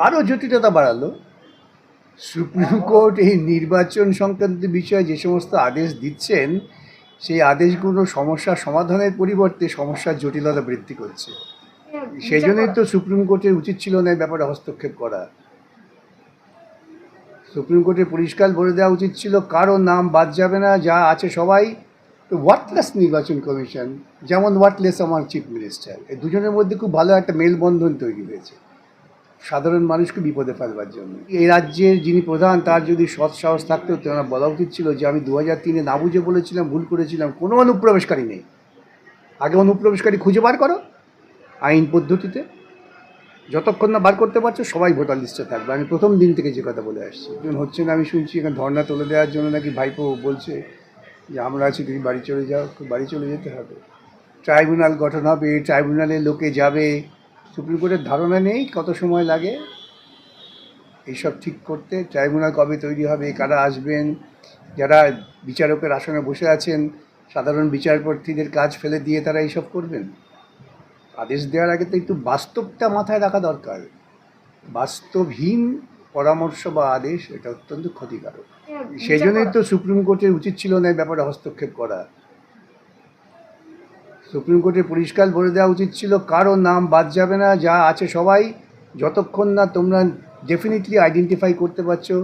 আরও জটিলতা বাড়ালো। সুপ্রিম কোর্ট এই নির্বাচন সংক্রান্ত বিষয়ে যে সমস্ত আদেশ দিচ্ছেন, সেই আদেশগুলো সমস্যার সমাধানের পরিবর্তে সমস্যার জটিলতা বৃদ্ধি করছে। সেই জন্যই তো সুপ্রিম কোর্টের উচিত ছিল না এই ব্যাপারে হস্তক্ষেপ করা। সুপ্রিম কোর্টের পরিষ্কার বলে দেওয়া উচিত ছিল কারো নাম বাদ যাবে না, যা আছে সবাই। তো ওয়ার্থলেস নির্বাচন কমিশন, যেমন ওয়ার্থলেস আমার চিফ মিনিস্টার, এই দুজনের মধ্যে খুব ভালো একটা মেলবন্ধন তৈরি হয়েছে সাধারণ মানুষকে বিপদে ফেলবার জন্য। এই রাজ্যের যিনি প্রধান, তার যদি সৎ সাহস থাকতো, তেনার বলা উচিত ছিল যে আমি 2003-এ না বুঝে বলেছিলাম, ভুল করেছিলাম, কোনো অনুপ্রবেশকারী নেই। আগে অনুপ্রবেশকারী খুঁজে বার করো আইন পদ্ধতিতে, যতক্ষণ না বার করতে পারছো সবাই ভোটার লিস্টে থাকবে। আমি প্রথম দিন থেকে যে কথা বলে আসছি, যখন হচ্ছে না, আমি শুনছি এখানে ধর্ণা তুলে দেওয়ার জন্য নাকি ভাইপো বলছে যে আমরা আছি, তুমি বাড়ি চলে যাও। বাড়ি চলে যেতে হবে, ট্রাইব্যুনাল গঠন হবে, ট্রাইব্যুনালে লোকে যাবে। সুপ্রিম কোর্টের ধারণা নেই কত সময় লাগে এইসব ঠিক করতে। ট্রাইব্যুনাল কবে তৈরি হবে, কারা আসবেন, যারা বিচারকের আসনে বসে আছেন, সাধারণ বিচারপ্রার্থীদের কাজ ফেলে দিয়ে তারা এইসব করবেন। আদেশ দেওয়ার আগে তো একটু বাস্তবটা মাথায় রাখা দরকার। বাস্তবহীন পরামর্শ বা আদেশ, এটা অত্যন্ত ক্ষতিকারক। সেই জন্যই তো সুপ্রিম কোর্টের উচিত ছিল না এই ব্যাপারে হস্তক্ষেপ করা। সুপ্রিম কোর্টের পরিষ্কার বলে দেওয়া উচিত ছিল কারো নাম বাদ যাবে না, যা আছে সবাই, যতক্ষণ না তোমরা ডেফিনেটলি আইডেন্টিফাই করতে পারছো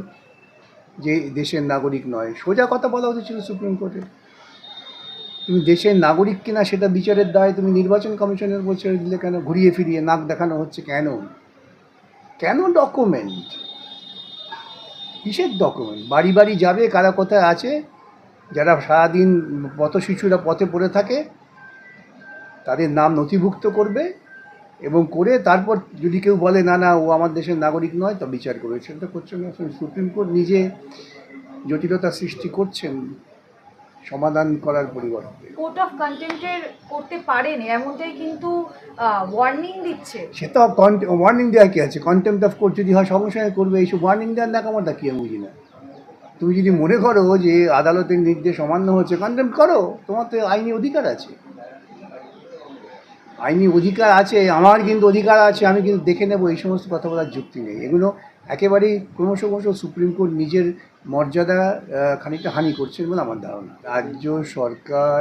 যে দেশের নাগরিক নয়। সোজা কথা বলা উচিত ছিল সুপ্রিম কোর্টে। তুমি দেশের নাগরিক কিনা সেটা বিচারের দায় তুমি নির্বাচন কমিশনের উপর ছেড়ে দিলে কেন? ঘুরিয়ে ফিরিয়ে নাক দেখানো হচ্ছে কেন? কেন ডকুমেন্ট? কিসের ডকুমেন্ট? বাড়ি বাড়ি যাবে, কারা কোথায় আছে, যারা সারাদিন পথশিশুরা পথে পড়ে থাকে তাদের নাম নথিভুক্ত করবে, এবং করে তারপর যদি কেউ বলে না না ও আমার দেশের নাগরিক নয়, তা বিচার করবে। সেটা করছে না। সুপ্রিম কোর্ট নিজে জটিলতা সৃষ্টি করছেন সমাধান করার পরিবর্তে। কোর্ট অফ কন্টেম্পটের করতে পারেন এমনটাই কিন্তু ওয়ার্নিং দিচ্ছে। সে তো ওয়ার্নিং দেওয়া কি আছে? কন্টেম্পট অফ কোর্ট যদি হয় সঙ্গে সঙ্গে করবে। এইসব ওয়ার্নিং দেওয়ার নাকামটা কি আমি বুঝি না। তুমি যদি মনে করো যে আদালতের নির্দেশ অমান্য হচ্ছে, কন্টেম্পট করো, তোমার তো আইনি অধিকার আছে। আইনি অধিকার আছে, আমার কিন্তু অধিকার আছে, আমি কিন্তু দেখে নেবো, এই সমস্ত কথা বলার যুক্তি নেই। এগুলো একেবারেই ক্রমশ সুপ্রিম কোর্ট নিজের মর্যাদা খানিকটা হানি করছেন বলে আমার ধারণা। রাজ্য সরকার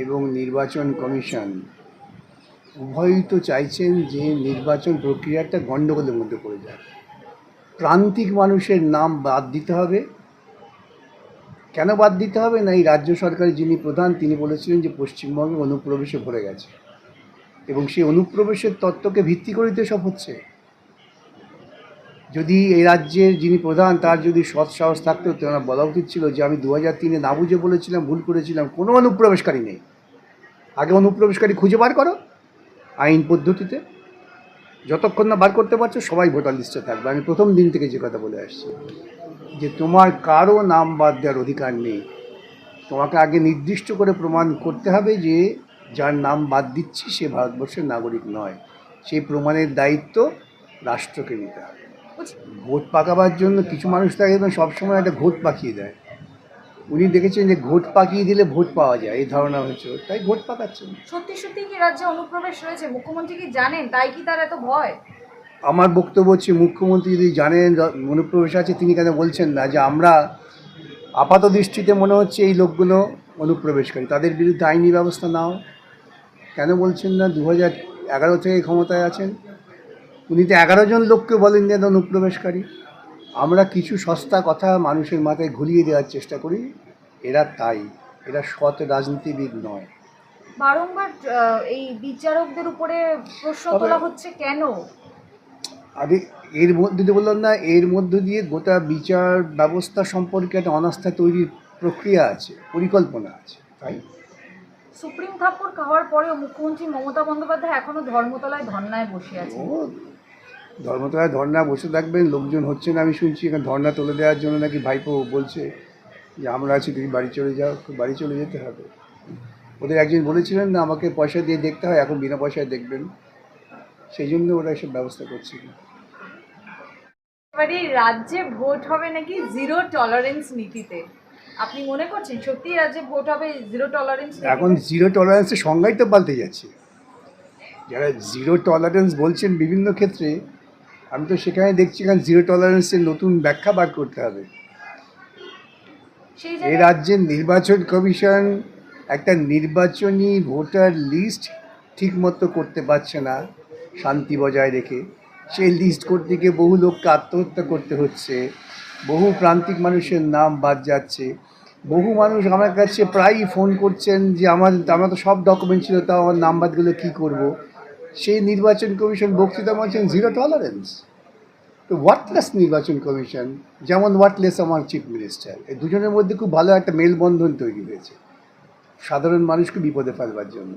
এবং নির্বাচন কমিশন উভয়ই তো চাইছেন যে নির্বাচন প্রক্রিয়াটা গণ্ডগোলের মধ্যে পড়ে যায়। প্রান্তিক মানুষের নাম বাদ দিতে হবে। কেন বাদ দিতে হবে? না, এই রাজ্য সরকারের যিনি প্রধান, তিনি বলেছিলেন যে পশ্চিমবঙ্গে অনুপ্রবেশে ভরে গেছে, এবং সেই অনুপ্রবেশের তত্ত্বকে ভিত্তি করেই তো সব হচ্ছে। যদি এই রাজ্যের যিনি প্রধান, তার যদি সৎ সাহস থাকতো, তেনার বলা উচিত ছিল যে আমি 2003-এ না বুঝে বলেছিলাম, ভুল করেছিলাম, কোনো অনুপ্রবেশকারী নেই। আগে অনুপ্রবেশকারী খুঁজে বার করো আইন পদ্ধতিতে, যতক্ষণ না বার করতে পারছো সবাই ভোটার লিস্টে থাকবে। আমি প্রথম দিন থেকে যে কথা বলে আসছি যে তোমার কারো নাম বাদ দেওয়ার অধিকার নেই। তোমাকে আগে নির্দিষ্ট করে প্রমাণ করতে হবে যে যার নাম বাদ দিচ্ছি সে ভারতবর্ষের নাগরিক নয়। সেই প্রমাণের দায়িত্ব রাষ্ট্রকে নিতে হবে। ভোট পাকাবার জন্য কিছু মানুষ থাকে সবসময় একটা ভোট পাকিয়ে দেয়। উনি দেখেছেন যে ভোট পাকিয়ে দিলে ভোট পাওয়া যায়, এই ধারণা হয়েছে, তাই ভোট পাকাচ্ছেন। সত্যি সত্যি কি রাজ্যে অনুপ্রবেশ রয়েছে? মুখ্যমন্ত্রী কি জানেন? তাই কি তার এত ভয়? আমার বক্তব্য হচ্ছে, মুখ্যমন্ত্রী যদি জানেন অনুপ্রবেশ আছে, তিনি কেন বলছেন না যে আমরা আপাত দৃষ্টিতে মনে হচ্ছে এই লোকগুলো অনুপ্রবেশকারী, তাদের বিরুদ্ধে আইনি ব্যবস্থা নাও? কেন বলছেন না? 2011 থেকে ক্ষমতায় আছেন, উনি তো 11 জন লোককে বলেন যে অনুপ্রবেশকারী। আমরা কিছু সস্তা কথা মানুষের মাথায় ঘুরিয়ে দেওয়ার চেষ্টা করি, এরা তাই, এরা সৎ রাজনীতিবিদ নয়। বারংবার এই বিচারকদের উপরে প্রশ্ন তোলা হচ্ছে কেন? আরে এর মধ্যে দিয়ে বললাম না, এর মধ্য দিয়ে গোটা বিচার ব্যবস্থা সম্পর্কে একটা অনাস্থা তৈরির প্রক্রিয়া আছে, পরিকল্পনা আছে। তাই সুপ্রিম থাপ্পড় খাওয়ার পরেও মুখ্যমন্ত্রী মমতা বন্দ্যোপাধ্যায় এখনো ধর্মতলায় ধর্নায় বসে আছে। ও ধর্মতলায় ধর্না বসে থাকবেন, লোকজন হচ্ছে না, আমি শুনছি এখানে ধর্না তুলে দেওয়ার জন্য নাকি ভাইপো বলছে যে আমরা আছি, তুমি বাড়ি চলে যাও। বাড়ি চলে যেতে হবে। ওদের একজন বলেছিলেন না আমাকে পয়সা দিয়ে দেখতে হয়, এখন বিনা পয়সায় দেখবেন, সেই জন্য ওরা এসব ব্যবস্থা করছিল। এবারে রাজ্যে ভোট হবে নাকি জিরো টলারেন্স নীতিতে? আপনি মনে করছেন সত্যি রাজ্যে ভোট হবে জিরো টলারেন্স? এখন জিরো টলারেন্সের সংজ্ঞাই তো পাল্টে যাচ্ছে। যারা জিরো টলারেন্স বলছেন বিভিন্ন ক্ষেত্রে, আমি তো সেখানে দেখছি কারণ জিরো টলারেন্সের নতুন ব্যাখ্যা বার করতে হবে। সেই এই জায়গায় রাজ্যের নির্বাচন কমিশন একটা নির্বাচনী ভোটার লিস্ট ঠিকমতো করতে পারছে না শান্তি বজায় রেখে। সেই লিস্ট করতে গিয়ে বহু লোককে আত্মহত্যা করতে হচ্ছে, বহু প্রান্তিক মানুষের নাম বাদ যাচ্ছে। বহু মানুষ আমার কাছে প্রায়ই ফোন করছেন যে আমার তো সব ডকুমেন্ট ছিল, তাও আমার নাম বাদ গেলে কী করবো। সেই নির্বাচন কমিশন বক্তৃতা বলছেন জিরো টলারেন্স। তো ওয়ার্থলেস নির্বাচন কমিশন, যেমন ওয়ার্থলেস আমার চিফ মিনিস্টার, এই দুজনের মধ্যে খুব ভালো একটা মেলবন্ধন তৈরি হয়েছে সাধারণ মানুষকে বিপদে ফেলবার জন্য।